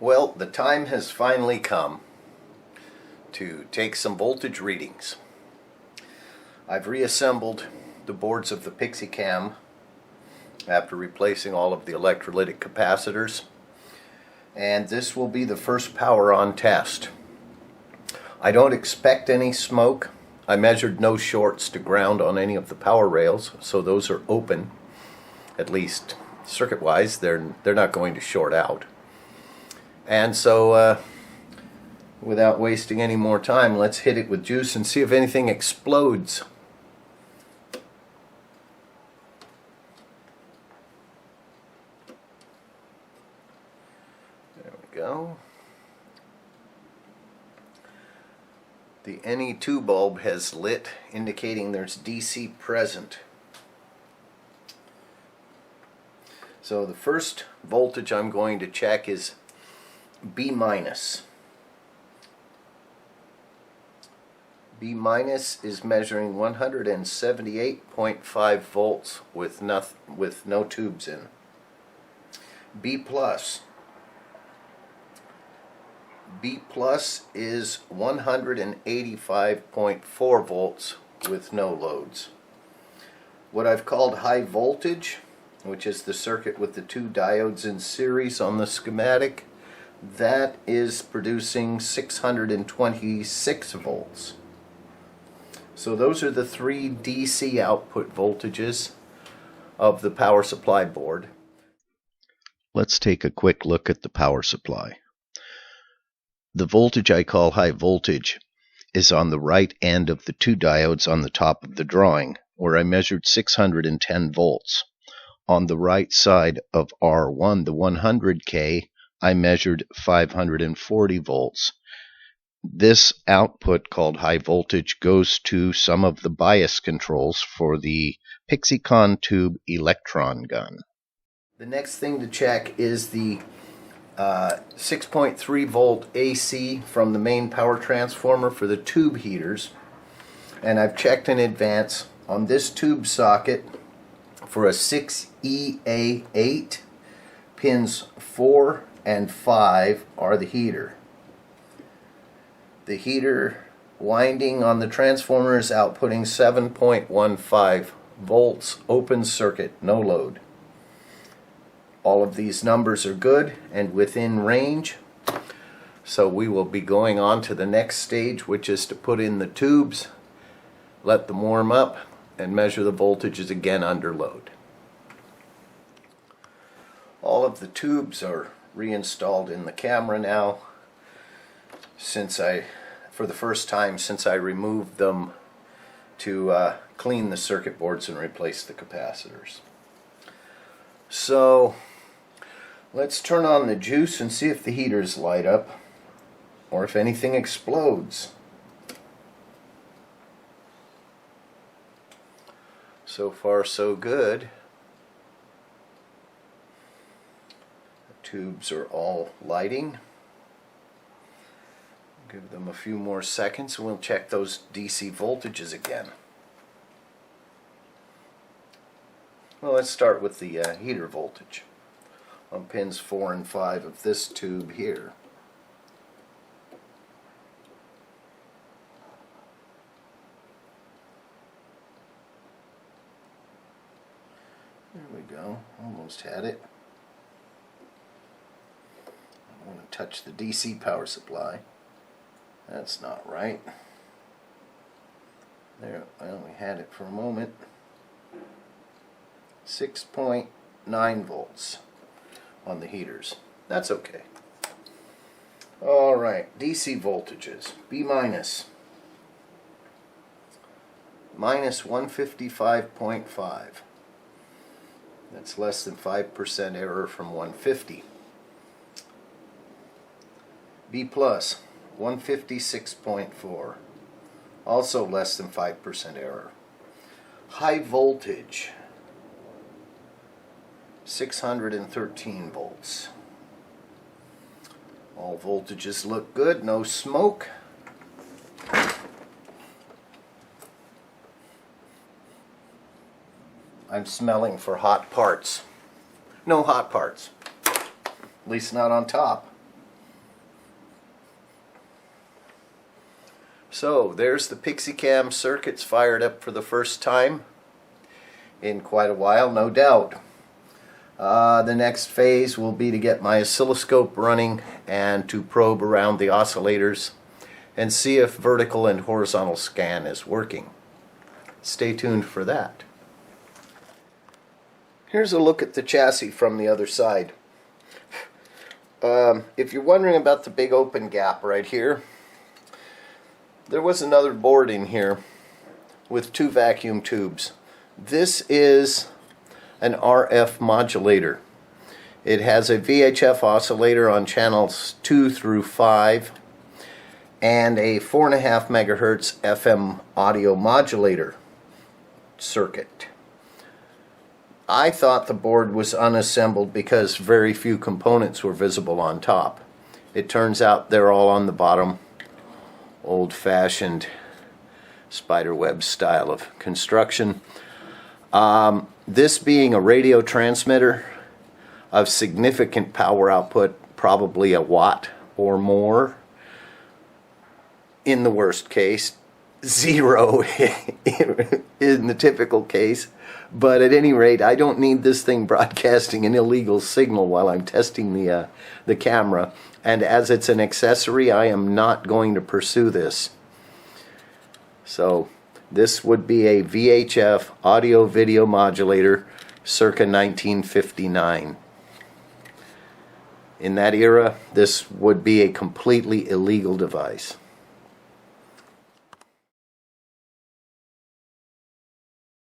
Well, the time has finally come to take some voltage readings. I've reassembled the boards of the Pixicam after replacing all of the electrolytic capacitors, and this will be the first power on test. I don't expect any smoke. I measured no shorts to ground on any of the power rails, so those are open, at least circuit-wise. They're not going to short out. And so without wasting any more time, let's hit it with juice and see if anything explodes. There we go. The NE2 bulb has lit, indicating there's DC present. So the first voltage I'm going to check is B minus. B minus is measuring 178.5 volts with no tubes in. B plus. B plus is 185.4 volts with no loads. What I've called high voltage, which is the circuit with the two diodes in series on the schematic, that is producing 626 volts. So those are the three DC output voltages of the power supply board. Let's take a quick look at the power supply. The voltage I call high voltage is on the right end of the two diodes on the top of the drawing, where I measured 610 volts. On the right side of R1, the 100K, I measured 540 volts. This output, called high voltage, goes to some of the bias controls for the Pixicam tube electron gun. The next thing to check is the 6.3 volt AC from the main power transformer for the tube heaters. And I've checked in advance on this tube socket for a 6EA8. Pins 4 and 5 are the heater. The heater winding on the transformer is outputting 7.15 volts, open circuit, no load. All of these numbers are good and within range, so we will be going on to the next stage, which is to put in the tubes, let them warm up, and measure the voltages again under load. All of the tubes are reinstalled in the camera now, for the first time since I removed them to clean the circuit boards and replace the capacitors. So let's turn on the juice and see if the heaters light up or if anything explodes. So far so good. Tubes are all lighting. Give them a few more seconds and we'll check those DC voltages again. Well, let's start with the heater voltage on pins 4 and 5 of this tube here. There we go, almost had it. I want to touch the DC power supply. That's not right. There, I only had it for a moment. 6.9 volts on the heaters. That's okay. Alright, DC voltages. B minus. Minus 155.5. That's less than 5% error from 150. B plus, 156.4. Also less than 5% error. High voltage, 613 volts. All voltages look good, no smoke. I'm smelling for hot parts. No hot parts. At least not on top. So there's the Pixicam circuits fired up for the first time in quite a while, no doubt. The next phase will be to get my oscilloscope running and to probe around the oscillators and see if vertical and horizontal scan is working. Stay tuned for that. Here's a look at the chassis from the other side. If you're wondering about the big open gap right here, there was another board in here with 2 vacuum tubes. This is an RF modulator. It has a VHF oscillator on channels 2 through 5 and a 4.5 megahertz FM audio modulator circuit. I thought the board was unassembled because very few components were visible on top. It turns out they're all on the bottom. Old-fashioned spiderweb style of construction. This being a radio transmitter of significant power output, probably a watt or more in the worst case, 0 in the typical case, but at any rate, I don't need this thing broadcasting an illegal signal while I'm testing the camera, and as it's an accessory, I am not going to pursue this. So this would be a VHF audio video modulator circa 1959. In that era, this would be a completely illegal device.